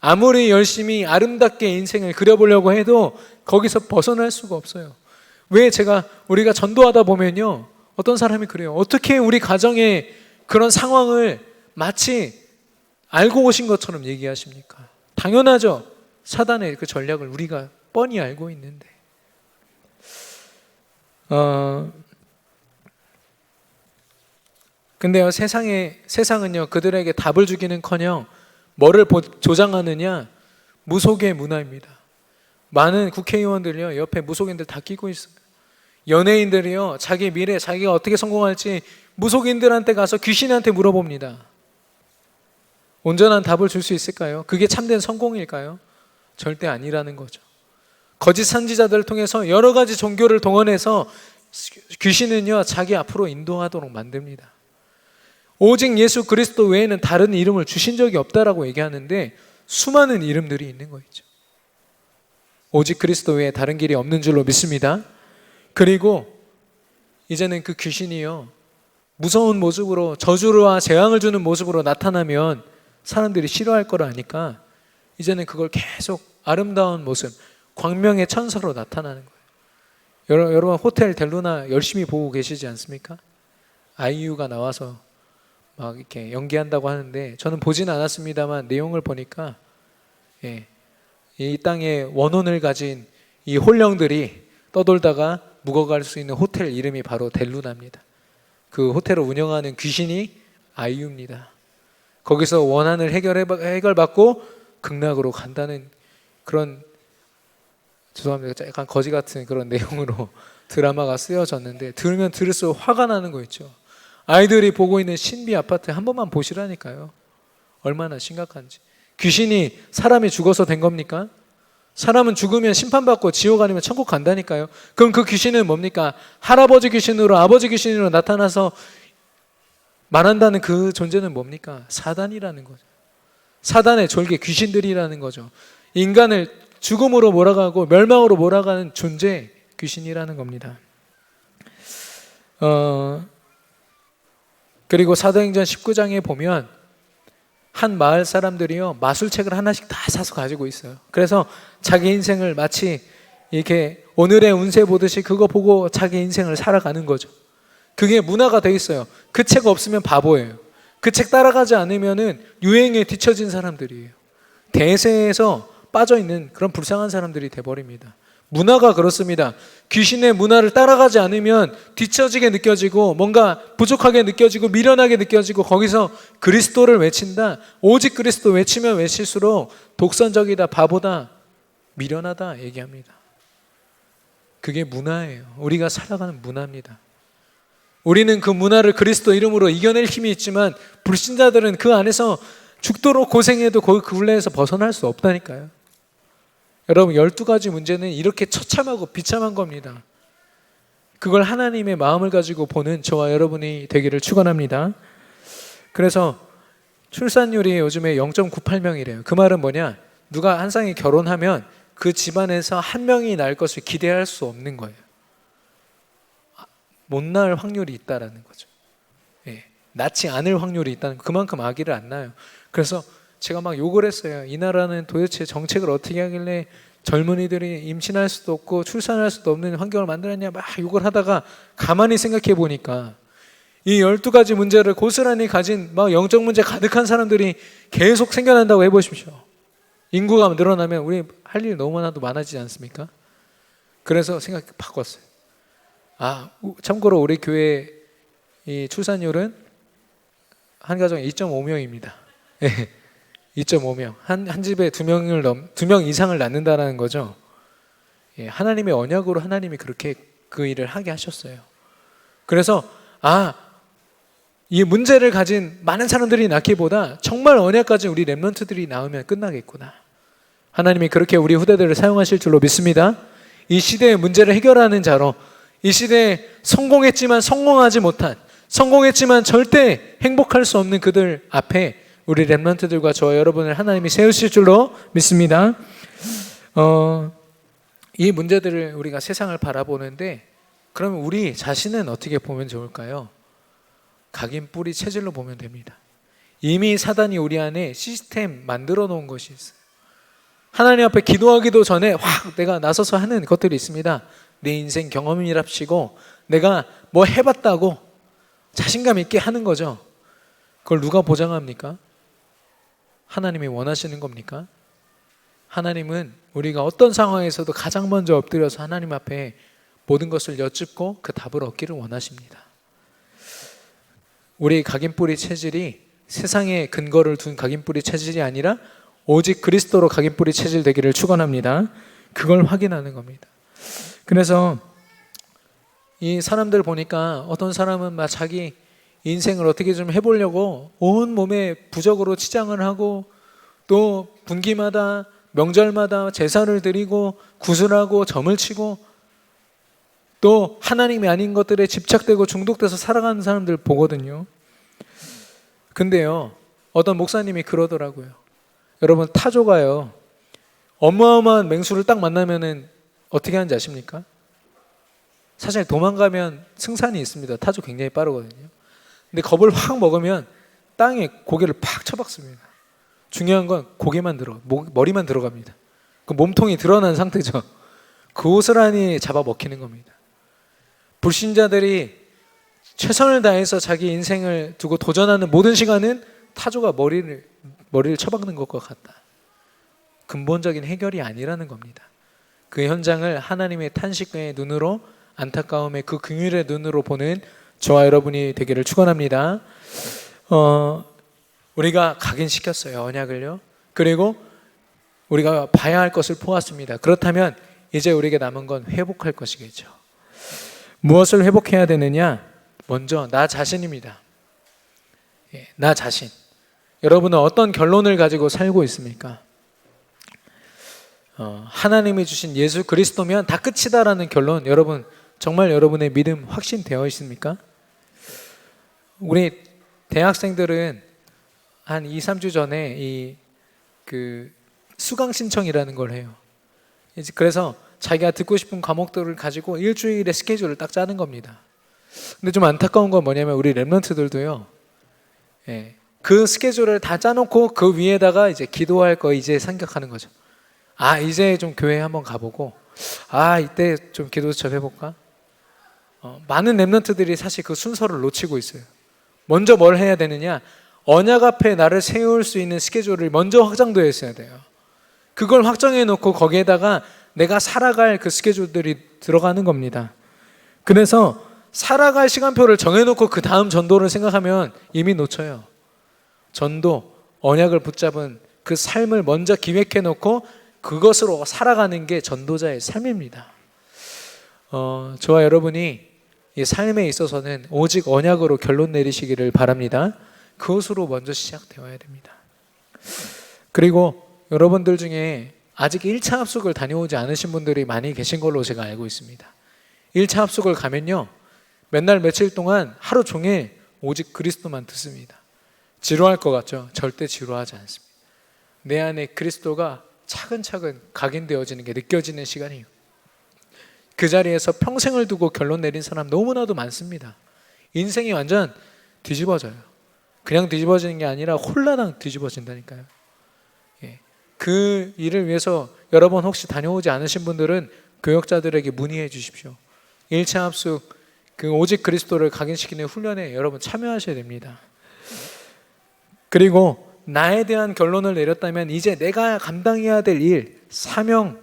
S1: 아무리 열심히 아름답게 인생을 그려보려고 해도 거기서 벗어날 수가 없어요. 왜 우리가 전도하다 보면요, 어떤 사람이 그래요. 어떻게 우리 가정의 그런 상황을 마치 알고 오신 것처럼 얘기하십니까? 당연하죠. 사단의 그 전략을 우리가 뻔히 알고 있는데. 근데요, 세상은요, 그들에게 답을 주기는커녕 뭐를 조장하느냐? 무속의 문화입니다. 많은 국회의원들이요, 옆에 무속인들 다 끼고 있어요. 연예인들이요, 자기 미래, 자기가 어떻게 성공할지 무속인들한테 가서 귀신한테 물어봅니다. 온전한 답을 줄 수 있을까요? 그게 참된 성공일까요? 절대 아니라는 거죠. 거짓 선지자들을 통해서 여러 가지 종교를 동원해서 귀신은요, 자기 앞으로 인도하도록 만듭니다. 오직 예수 그리스도 외에는 다른 이름을 주신 적이 없다라고 얘기하는데 수많은 이름들이 있는 거 있죠. 오직 그리스도 외에 다른 길이 없는 줄로 믿습니다. 그리고 이제는 그 귀신이요, 무서운 모습으로 저주와 재앙을 주는 모습으로 나타나면 사람들이 싫어할 거라 아니까 이제는 그걸 계속 아름다운 모습, 광명의 천사로 나타나는 거예요. 여러분 호텔 델루나 열심히 보고 계시지 않습니까? 아이유가 나와서 막 이렇게 연기한다고 하는데 저는 보지는 않았습니다만 내용을 보니까 예, 이 땅에 원혼을 가진 이 홀령들이 떠돌다가 묵어갈 수 있는 호텔 이름이 바로 델루나입니다. 그 호텔을 운영하는 귀신이 아이유입니다. 거기서 원한을 해결받고 극락으로 간다는 그런, 죄송합니다, 약간 거지 같은 그런 내용으로 드라마가 쓰여졌는데, 들으면 들을수록 화가 나는 거 있죠. 아이들이 보고 있는 신비 아파트 한 번만 보시라니까요. 얼마나 심각한지. 귀신이 사람이 죽어서 된 겁니까? 사람은 죽으면 심판받고 지옥 아니면 천국 간다니까요. 그럼 그 귀신은 뭡니까? 할아버지 귀신으로, 아버지 귀신으로 나타나서 말한다는 그 존재는 뭡니까? 사단이라는 거죠. 사단의 졸개, 귀신들이라는 거죠. 인간을 죽음으로 몰아가고 멸망으로 몰아가는 존재, 귀신이라는 겁니다. 그리고 사도행전 19장에 보면 한 마을 사람들이요, 마술책을 하나씩 다 사서 가지고 있어요. 그래서 자기 인생을 마치 이렇게 오늘의 운세 보듯이 그거 보고 자기 인생을 살아가는 거죠. 그게 문화가 돼 있어요. 그 책 없으면 바보예요. 그 책 따라가지 않으면은 유행에 뒤처진 사람들이에요. 대세에서 빠져있는 그런 불쌍한 사람들이 돼버립니다. 문화가 그렇습니다. 귀신의 문화를 따라가지 않으면 뒤처지게 느껴지고 뭔가 부족하게 느껴지고 미련하게 느껴지고, 거기서 그리스도를 외친다, 오직 그리스도 외치면 외칠수록 독선적이다, 바보다, 미련하다 얘기합니다. 그게 문화예요. 우리가 살아가는 문화입니다. 우리는 그 문화를 그리스도 이름으로 이겨낼 힘이 있지만 불신자들은 그 안에서 죽도록 고생해도 그 굴레에서 벗어날 수 없다니까요. 여러분, 12가지 문제는 이렇게 처참하고 비참한 겁니다. 그걸 하나님의 마음을 가지고 보는 저와 여러분이 되기를 축원합니다. 그래서 출산율이 요즘에 0.98명이래요. 그 말은 뭐냐? 누가 한 쌍이 결혼하면 그 집안에서 한 명이 날 것을 기대할 수 없는 거예요. 못 낳을 확률이 있다라는 거죠. 예, 낳지 않을 확률이 있다는, 그만큼 아기를 안 낳아요. 그래서 제가 막 욕을 했어요. 이 나라는 도대체 정책을 어떻게 하길래 젊은이들이 임신할 수도 없고 출산할 수도 없는 환경을 만들었냐, 막 욕을 하다가 가만히 생각해 보니까 이 12가지 문제를 고스란히 가진 막 영적 문제 가득한 사람들이 계속 생겨난다고 해보십시오. 인구가 늘어나면 우리 할 일 너무나도 많아지지 않습니까? 그래서 생각 바꿨어요. 참고로 우리 교회 이 출산율은 한 가정에 2.5명입니다. 2.5명. 한 집에 2명 이상을 낳는다는 거죠. 예, 하나님의 언약으로 하나님이 그렇게 그 일을 하게 하셨어요. 그래서 이 문제를 가진 많은 사람들이 낳기보다 정말 언약 가진 우리 렘넌트들이 낳으면 끝나겠구나. 하나님이 그렇게 우리 후대들을 사용하실 줄로 믿습니다. 이 시대의 문제를 해결하는 자로, 이 시대에 성공했지만 성공하지 못한, 성공했지만 절대 행복할 수 없는 그들 앞에 우리 렘넌트들과 저와 여러분을 하나님이 세우실 줄로 믿습니다. 이 문제들을 우리가 세상을 바라보는데, 그러면 우리 자신은 어떻게 보면 좋을까요? 각인 뿌리 체질로 보면 됩니다. 이미 사단이 우리 안에 시스템 만들어 놓은 것이 있어요. 하나님 앞에 기도하기도 전에 확 내가 나서서 하는 것들이 있습니다. 내 인생 경험이랍시고 내가 뭐 해봤다고 자신감 있게 하는 거죠. 그걸 누가 보장합니까? 하나님이 원하시는 겁니까? 하나님은 우리가 어떤 상황에서도 가장 먼저 엎드려서 하나님 앞에 모든 것을 여쭙고 그 답을 얻기를 원하십니다. 우리 각인뿌리 체질이 세상에 근거를 둔 각인뿌리 체질이 아니라 오직 그리스도로 각인뿌리 체질 되기를 축원합니다. 그걸 확인하는 겁니다. 그래서 이 사람들 보니까 어떤 사람은 막 자기 인생을 어떻게 좀 해보려고 온 몸에 부적으로 치장을 하고, 또 분기마다 명절마다 제사를 드리고 구슬하고 점을 치고, 또 하나님이 아닌 것들에 집착되고 중독돼서 살아가는 사람들 보거든요. 근데요, 어떤 목사님이 그러더라고요. 여러분, 타조가요 어마어마한 맹수를 딱 만나면은 어떻게 하는지 아십니까? 사실 도망가면 승산이 있습니다. 타조 굉장히 빠르거든요. 근데 겁을 확 먹으면 땅에 고개를 팍 쳐박습니다. 중요한 건 고개만 머리만 들어갑니다. 그 몸통이 드러난 상태죠. 고스란히 잡아먹히는 겁니다. 불신자들이 최선을 다해서 자기 인생을 두고 도전하는 모든 시간은 타조가 머리를 쳐박는 것과 같다. 근본적인 해결이 아니라는 겁니다. 그 현장을 하나님의 탄식의 눈으로, 안타까움의 그 긍휼의 눈으로 보는 저와 여러분이 되기를 축원합니다. 우리가 각인시켰어요, 언약을요. 그리고 우리가 봐야 할 것을 보았습니다. 그렇다면 이제 우리에게 남은 건 회복할 것이겠죠. 무엇을 회복해야 되느냐? 먼저 나 자신입니다. 나 자신. 여러분은 어떤 결론을 가지고 살고 있습니까? 하나님이 주신 예수 그리스도면 다 끝이다라는 결론, 여러분 정말 여러분의 믿음 확신되어 있습니까? 우리 대학생들은 한 2, 3주 전에 그 수강 신청이라는 걸 해요. 그래서 자기가 듣고 싶은 과목들을 가지고 일주일의 스케줄을 딱 짜는 겁니다. 근데 좀 안타까운 건 뭐냐면 우리 랩런트들도요, 그 스케줄을 다 짜놓고 그 위에다가 이제 기도할 거 이제 생각하는 거죠. 이제 좀 교회 한번 가보고, 이때 좀 기도 좀 해볼까? 많은 랩런트들이 사실 그 순서를 놓치고 있어요. 먼저 뭘 해야 되느냐? 언약 앞에 나를 세울 수 있는 스케줄을 먼저 확정되어 있어야 돼요. 그걸 확정해 놓고 거기에다가 내가 살아갈 그 스케줄들이 들어가는 겁니다. 그래서 살아갈 시간표를 정해놓고 그 다음 전도를 생각하면 이미 놓쳐요. 전도, 언약을 붙잡은 그 삶을 먼저 기획해 놓고 그것으로 살아가는 게 전도자의 삶입니다. 저와 여러분이 이 삶에 있어서는 오직 언약으로 결론 내리시기를 바랍니다. 그것으로 먼저 시작되어야 됩니다. 그리고 여러분들 중에 아직 1차 합숙을 다녀오지 않으신 분들이 많이 계신 걸로 제가 알고 있습니다. 1차 합숙을 가면요, 몇 날 며칠 동안 하루 종일 오직 그리스도만 듣습니다. 지루할 것 같죠? 절대 지루하지 않습니다. 내 안에 그리스도가 차근차근 각인되어지는 게 느껴지는 시간이에요. 그 자리에서 평생을 두고 결론 내린 사람 너무나도 많습니다. 인생이 완전 뒤집어져요. 그냥 뒤집어지는 게 아니라 홀라당 뒤집어진다니까요. 그 일을 위해서 여러분 혹시 다녀오지 않으신 분들은 교역자들에게 문의해 주십시오. 1차 합숙, 그 오직 그리스도를 각인시키는 훈련에 여러분 참여하셔야 됩니다. 그리고 나에 대한 결론을 내렸다면 이제 내가 감당해야 될 일, 사명을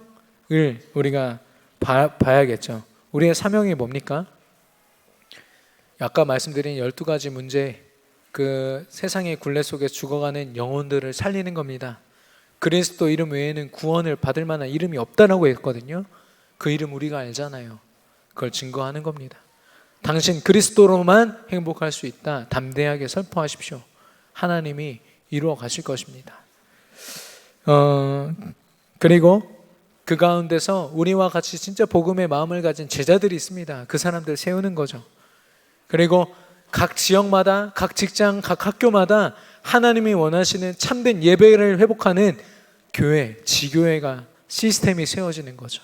S1: 우리가 봐야겠죠. 우리의 사명이 뭡니까? 아까 말씀드린 12가지 문제, 그 세상의 굴레 속에 죽어가는 영혼들을 살리는 겁니다. 그리스도 이름 외에는 구원을 받을 만한 이름이 없다라고 했거든요. 그 이름 우리가 알잖아요. 그걸 증거하는 겁니다. 당신 그리스도로만 행복할 수 있다. 담대하게 선포하십시오. 하나님이 이루어 가실 것입니다. 그리고 그 가운데서 우리와 같이 진짜 복음의 마음을 가진 제자들이 있습니다. 그 사람들 세우는 거죠. 그리고 각 지역마다, 각 직장, 각 학교마다 하나님이 원하시는 참된 예배를 회복하는 교회, 지교회가 시스템이 세워지는 거죠.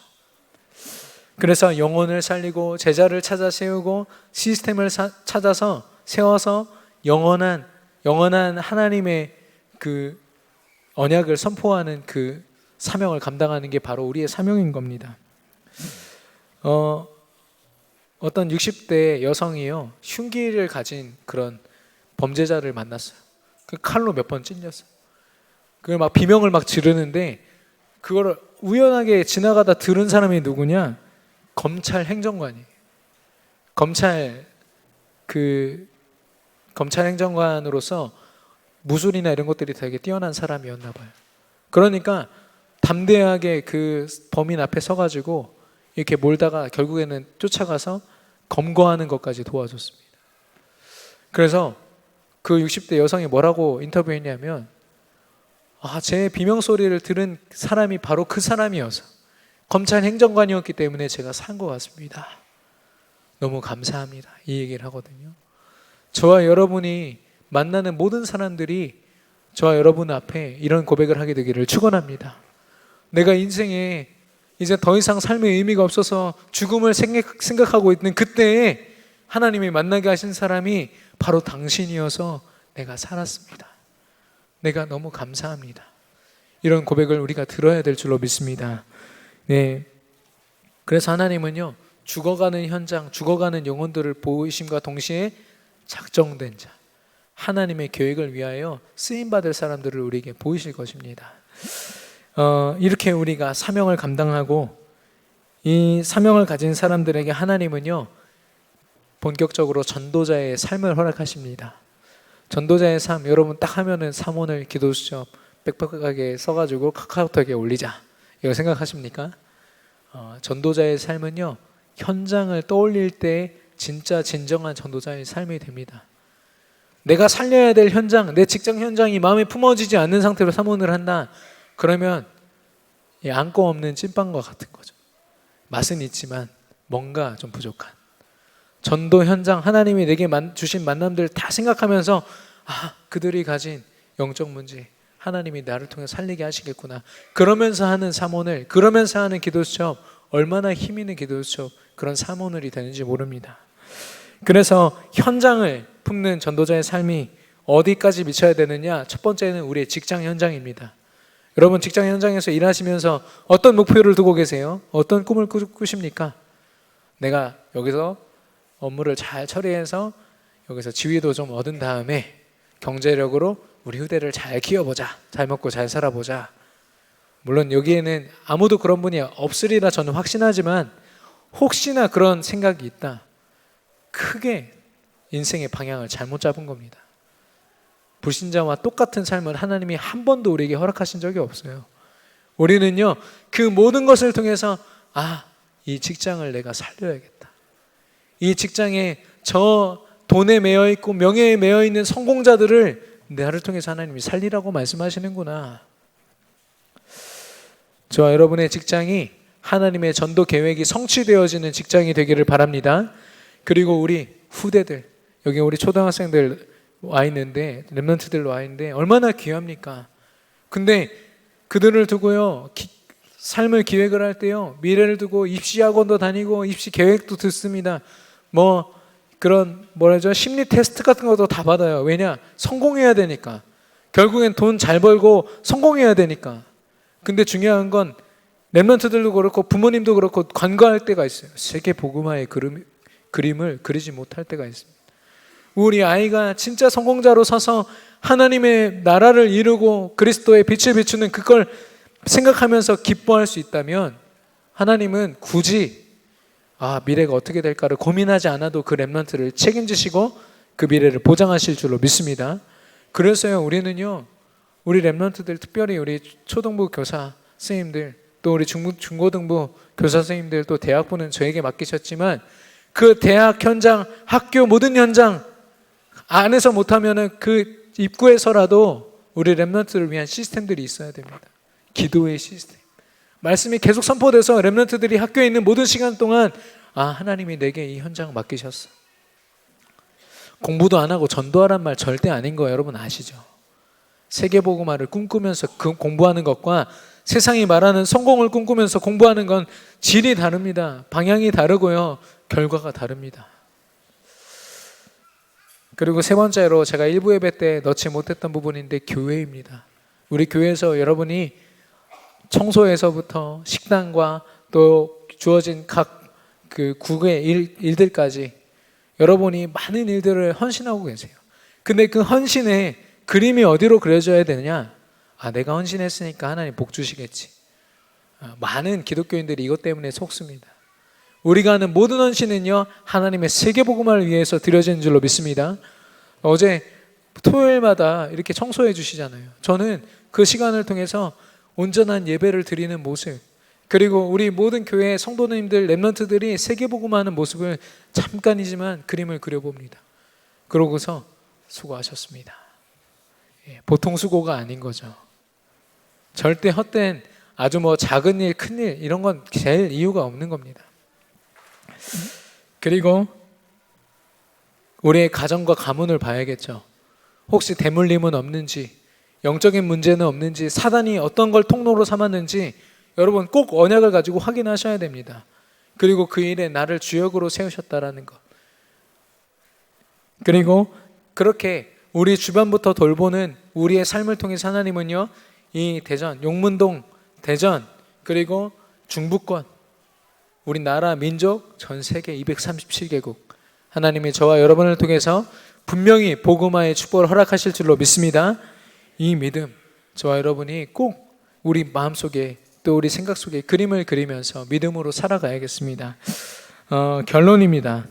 S1: 그래서 영혼을 살리고 제자를 찾아 세우고 시스템을 찾아서 세워서 영원한 하나님의 그 언약을 선포하는 그 사명을 감당하는 게 바로 우리의 사명인 겁니다. 어떤 60대 여성이요, 흉기를 가진 그런 범죄자를 만났어요. 그 칼로 몇 번 찔렸어요. 그걸 막 비명을 막 지르는데 그걸 우연하게 지나가다 들은 사람이 누구냐? 검찰 행정관이에요. 검찰 행정관으로서 무술이나 이런 것들이 되게 뛰어난 사람이었나 봐요. 그러니까 담대하게 그 범인 앞에 서가지고 이렇게 몰다가 결국에는 쫓아가서 검거하는 것까지 도와줬습니다. 그래서 그 60대 여성이 뭐라고 인터뷰했냐면, 제 비명 소리를 들은 사람이 바로 그 사람이어서 검찰 행정관이었기 때문에 제가 산 것 같습니다. 너무 감사합니다. 이 얘기를 하거든요. 저와 여러분이 만나는 모든 사람들이 저와 여러분 앞에 이런 고백을 하게 되기를 축원합니다. 내가 인생에 이제 더 이상 삶의 의미가 없어서 죽음을 생각하고 있는 그때에 하나님이 만나게 하신 사람이 바로 당신이어서 내가 살았습니다. 내가 너무 감사합니다. 이런 고백을 우리가 들어야 될 줄로 믿습니다. 네. 그래서 하나님은요, 죽어가는 현장, 죽어가는 영혼들을 보이심과 동시에 작정된 자, 하나님의 계획을 위하여 쓰임받을 사람들을 우리에게 보이실 것입니다. 이렇게 우리가 사명을 감당하고 이 사명을 가진 사람들에게 하나님은요, 본격적으로 전도자의 삶을 허락하십니다. 전도자의 삶, 여러분 딱 하면은 사모늘 기도수첩 빽빽하게 써가지고 카카오톡에 올리자, 이거 생각하십니까? 전도자의 삶은요, 현장을 떠올릴 때 진짜 진정한 전도자의 삶이 됩니다. 내가 살려야 될 현장, 내 직장 현장이 마음에 품어지지 않는 상태로 사모를 한다, 그러면 안고 없는 찐빵과 같은 거죠. 맛은 있지만 뭔가 좀 부족한 전도 현장, 하나님이 내게 주신 만남들 다 생각하면서 그들이 가진 영적 문제 하나님이 나를 통해 살리게 하시겠구나, 그러면서 하는 사모늘, 그러면서 하는 기도수첩, 얼마나 힘 있는 기도수첩, 그런 사모늘이 되는지 모릅니다. 그래서 현장을 품는 전도자의 삶이 어디까지 미쳐야 되느냐? 첫 번째는 우리의 직장 현장입니다. 여러분 직장 현장에서 일하시면서 어떤 목표를 두고 계세요? 어떤 꿈을 꾸십니까? 내가 여기서 업무를 잘 처리해서 여기서 지위도 좀 얻은 다음에 경제력으로 우리 후대를 잘 키워보자, 잘 먹고 잘 살아보자. 물론 여기에는 아무도 그런 분이 없으리라 저는 확신하지만, 혹시나 그런 생각이 있다, 크게 인생의 방향을 잘못 잡은 겁니다. 불신자와 똑같은 삶을 하나님이 한 번도 우리에게 허락하신 적이 없어요. 우리는요, 그 모든 것을 통해서 이 직장을 내가 살려야겠다, 이 직장에 저 돈에 매여 있고 명예에 매여 있는 성공자들을 나를 통해서 하나님이 살리라고 말씀하시는구나. 저와 여러분의 직장이 하나님의 전도 계획이 성취되어지는 직장이 되기를 바랍니다. 그리고 우리 후대들, 여기 우리 초등학생들 와 있는데, 렘넌트들 와 있는데 얼마나 귀합니까? 근데 그들을 두고요, 삶을 기획을 할 때요, 미래를 두고 입시학원도 다니고 입시 계획도 듣습니다. 그런 심리 테스트 같은 것도 다 받아요. 왜냐? 성공해야 되니까. 결국엔 돈 잘 벌고 성공해야 되니까. 근데 중요한 건 렘넌트들도 그렇고 부모님도 그렇고 관과할 때가 있어요. 세계 복음화의 그림을 그리지 못할 때가 있습니다. 우리 아이가 진짜 성공자로 서서 하나님의 나라를 이루고 그리스도의 빛을 비추는 그걸 생각하면서 기뻐할 수 있다면, 하나님은 굳이 미래가 어떻게 될까를 고민하지 않아도 그 렘넌트를 책임지시고 그 미래를 보장하실 줄로 믿습니다. 그래서요, 우리는요, 우리 렘넌트들, 특별히 우리 초등부 교사 선생님들, 또 우리 중고등부 교사 선생님들, 또 대학부는 저에게 맡기셨지만, 그 대학 현장, 학교 모든 현장 안에서 못하면은 그 입구에서라도 우리 렘넌트를 위한 시스템들이 있어야 됩니다. 기도의 시스템, 말씀이 계속 선포돼서 렘넌트들이 학교에 있는 모든 시간 동안 하나님이 내게 이 현장 맡기셨어. 공부도 안 하고 전도하란 말 절대 아닌 거 여러분 아시죠? 세계복음화를 꿈꾸면서 공부하는 것과 세상이 말하는 성공을 꿈꾸면서 공부하는 건 질이 다릅니다. 방향이 다르고요, 결과가 다릅니다. 그리고 세 번째로 제가 일부 예배 때 넣지 못했던 부분인데, 교회입니다. 우리 교회에서 여러분이 청소에서부터 식당과 또 주어진 각 그 국의 일들까지 여러분이 많은 일들을 헌신하고 계세요. 근데 그 헌신의 그림이 어디로 그려져야 되느냐? 내가 헌신했으니까 하나님 복 주시겠지. 많은 기독교인들이 이것 때문에 속습니다. 우리가 하는 모든 헌신은요, 하나님의 세계복음화를 위해서 드려지는 줄로 믿습니다. 어제 토요일마다 이렇게 청소해 주시잖아요. 저는 그 시간을 통해서 온전한 예배를 드리는 모습, 그리고 우리 모든 교회 성도님들, 렘넌트들이 세계복음화하는 모습을 잠깐이지만 그림을 그려봅니다. 그러고서 수고하셨습니다. 보통 수고가 아닌 거죠. 절대 헛된 아주 작은 일, 큰 일 이런 건 될 이유가 없는 겁니다. 그리고 우리의 가정과 가문을 봐야겠죠. 혹시 대물림은 없는지, 영적인 문제는 없는지, 사단이 어떤 걸 통로로 삼았는지 여러분 꼭 언약을 가지고 확인하셔야 됩니다. 그리고 그 일에 나를 주역으로 세우셨다라는 것. 그리고 그렇게 우리 주변부터 돌보는 우리의 삶을 통해서 하나님은요, 이 대전, 용문동, 대전, 그리고 중부권, 우리나라, 민족, 전 세계 237개국 하나님이 저와 여러분을 통해서 분명히 복음화의 축복을 허락하실 줄로 믿습니다. 이 믿음, 저와 여러분이 꼭 우리 마음속에 또 우리 생각 속에 그림을 그리면서 믿음으로 살아가야겠습니다. 결론입니다.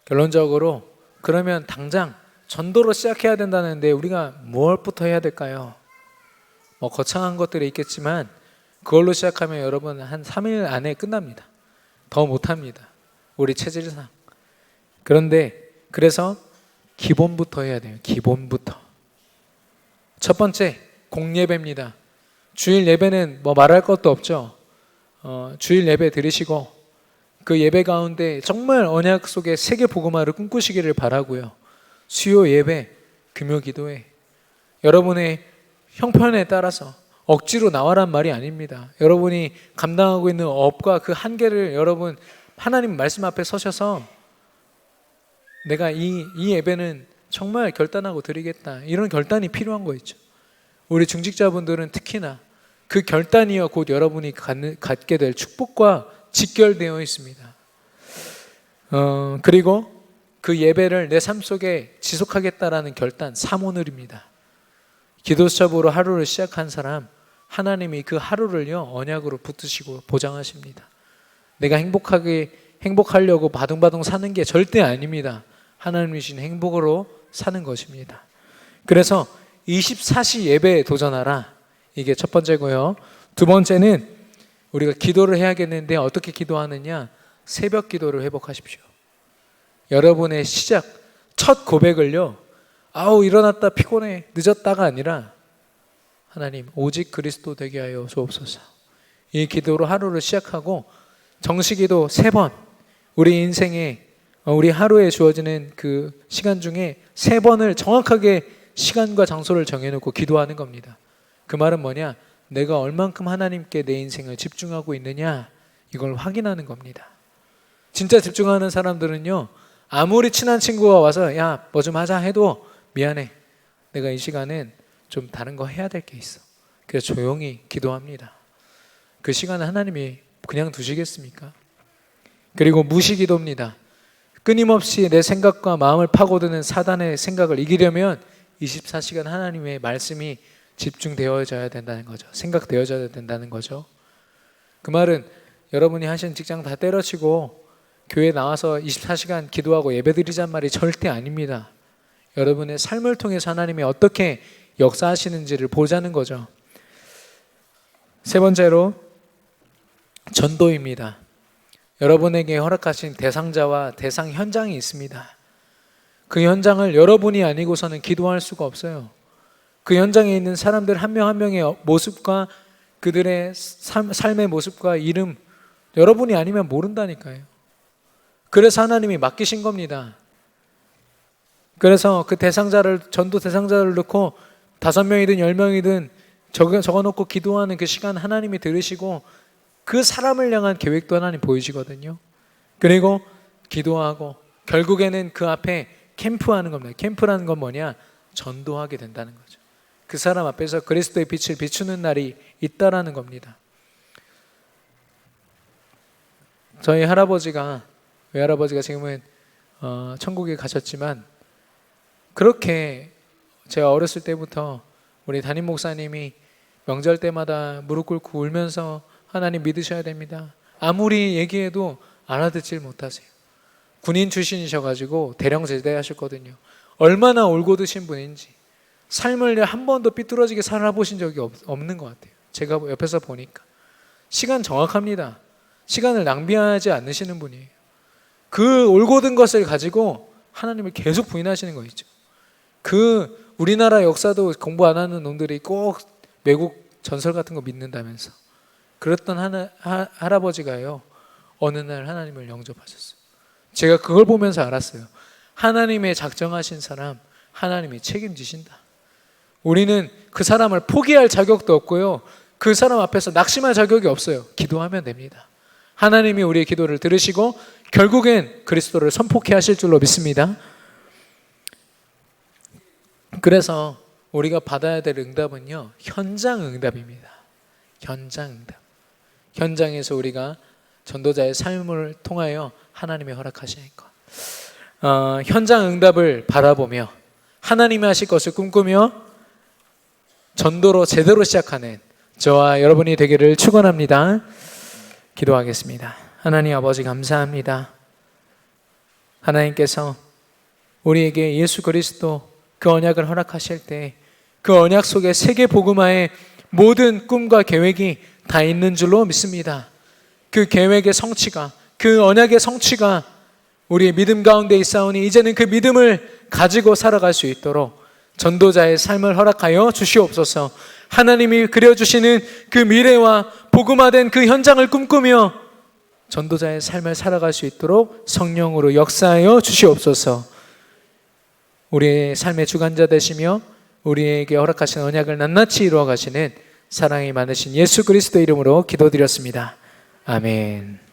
S1: 결론적으로 그러면 당장 전도로 시작해야 된다는데 우리가 무엇부터 해야 될까요? 거창한 것들이 있겠지만 그걸로 시작하면 여러분 한 3일 안에 끝납니다. 더 못합니다. 우리 체질상. 그래서 기본부터 해야 돼요. 기본부터. 첫 번째, 공예배입니다. 주일 예배는 말할 것도 없죠. 주일 예배 드리시고 그 예배 가운데 정말 언약 속에 세계 복음화를 꿈꾸시기를 바라고요. 수요 예배, 금요 기도회, 여러분의 형편에 따라서 억지로 나와란 말이 아닙니다. 여러분이 감당하고 있는 업과 그 한계를 여러분 하나님 말씀 앞에 서셔서 내가 이 예배는 정말 결단하고 드리겠다, 이런 결단이 필요한 거 있죠. 우리 중직자분들은 특히나 그 결단이여 곧 여러분이 갖게 될 축복과 직결되어 있습니다. 그리고 그 예배를 내 삶 속에 지속하겠다라는 결단, 사모늘입니다. 기도수첩으로 하루를 시작한 사람, 하나님이 그 하루를요 언약으로 붙드시고 보장하십니다. 내가 행복하려고 바둥바둥 사는 게 절대 아닙니다. 하나님이 주신 행복으로 사는 것입니다. 그래서 24시 예배에 도전하라, 이게 첫 번째고요. 두 번째는 우리가 기도를 해야겠는데 어떻게 기도하느냐? 새벽 기도를 회복하십시오. 여러분의 시작, 첫 고백을요, 일어났다 피곤해 늦었다가 아니라 하나님 오직 그리스도 되게 하여 주옵소서, 이 기도로 하루를 시작하고 정식기도 3번, 우리 인생에 우리 하루에 주어지는 그 시간 중에 3번을 정확하게 시간과 장소를 정해놓고 기도하는 겁니다. 그 말은 뭐냐? 내가 얼만큼 하나님께 내 인생을 집중하고 있느냐, 이걸 확인하는 겁니다. 진짜 집중하는 사람들은요, 아무리 친한 친구가 와서 야 뭐 좀 하자 해도 미안해, 내가 이 시간은 좀 다른 거 해야 될 게 있어, 그래서 조용히 기도합니다. 그 시간을 하나님이 그냥 두시겠습니까? 그리고 무시기도입니다. 끊임없이 내 생각과 마음을 파고드는 사단의 생각을 이기려면 24시간 하나님의 말씀이 집중되어져야 된다는 거죠. 생각되어져야 된다는 거죠. 그 말은 여러분이 하신 직장 다 때려치고 교회 나와서 24시간 기도하고 예배드리자는 말이 절대 아닙니다. 여러분의 삶을 통해서 하나님이 어떻게 역사하시는지를 보자는 거죠. 세 번째로 전도입니다. 여러분에게 허락하신 대상자와 대상 현장이 있습니다. 그 현장을 여러분이 아니고서는 기도할 수가 없어요. 그 현장에 있는 사람들 한 명 한 명의 모습과 그들의 삶의 모습과 이름, 여러분이 아니면 모른다니까요. 그래서 하나님이 맡기신 겁니다. 그래서 그 대상자를, 전도 대상자를 넣고 5명이든 10명이든 적어놓고 기도하는 그 시간 하나님이 들으시고 그 사람을 향한 계획도 하나님 보이시거든요. 그리고 기도하고 결국에는 그 앞에 캠프하는 겁니다. 캠프라는 건 뭐냐? 전도하게 된다는 거죠. 그 사람 앞에서 그리스도의 빛을 비추는 날이 있다라는 겁니다. 저희 외할아버지가 지금은 천국에 가셨지만, 그렇게 제가 어렸을 때부터 우리 담임 목사님이 명절 때마다 무릎 꿇고 울면서 하나님 믿으셔야 됩니다, 아무리 얘기해도 알아듣질 못하세요. 군인 출신이셔가지고 대령 제대하셨거든요. 얼마나 올곧으신 분인지, 삶을 한 번도 삐뚤어지게 살아보신 적이 없는 것 같아요. 제가 옆에서 보니까 시간 정확합니다. 시간을 낭비하지 않으시는 분이에요. 그 올곧은 것을 가지고 하나님을 계속 부인하시는 거 있죠. 그 우리나라 역사도 공부 안 하는 놈들이 꼭 외국 전설 같은 거 믿는다면서 그랬던 할아버지가요, 어느 날 하나님을 영접하셨어요. 제가 그걸 보면서 알았어요. 하나님의 작정하신 사람 하나님이 책임지신다. 우리는 그 사람을 포기할 자격도 없고요, 그 사람 앞에서 낙심할 자격이 없어요. 기도하면 됩니다. 하나님이 우리의 기도를 들으시고 결국엔 그리스도를 선포케 하실 줄로 믿습니다. 그래서 우리가 받아야 될 응답은요, 현장 응답입니다. 현장 응답. 현장에서 우리가 전도자의 삶을 통하여 하나님이 허락하시는 것, 현장 응답을 바라보며 하나님이 하실 것을 꿈꾸며 전도로 제대로 시작하는 저와 여러분이 되기를 축원합니다. 기도하겠습니다. 하나님 아버지 감사합니다. 하나님께서 우리에게 예수 그리스도 그 언약을 허락하실 때 그 언약 속에 세계 복음화의 모든 꿈과 계획이 다 있는 줄로 믿습니다. 그 계획의 성취가, 그 언약의 성취가 우리의 믿음 가운데 있사오니 이제는 그 믿음을 가지고 살아갈 수 있도록 전도자의 삶을 허락하여 주시옵소서. 하나님이 그려주시는 그 미래와 복음화된 그 현장을 꿈꾸며 전도자의 삶을 살아갈 수 있도록 성령으로 역사하여 주시옵소서. 우리의 삶의 주관자 되시며 우리에게 허락하신 언약을 낱낱이 이루어 가시는 사랑이 많으신 예수 그리스도 이름으로 기도드렸습니다. 아멘.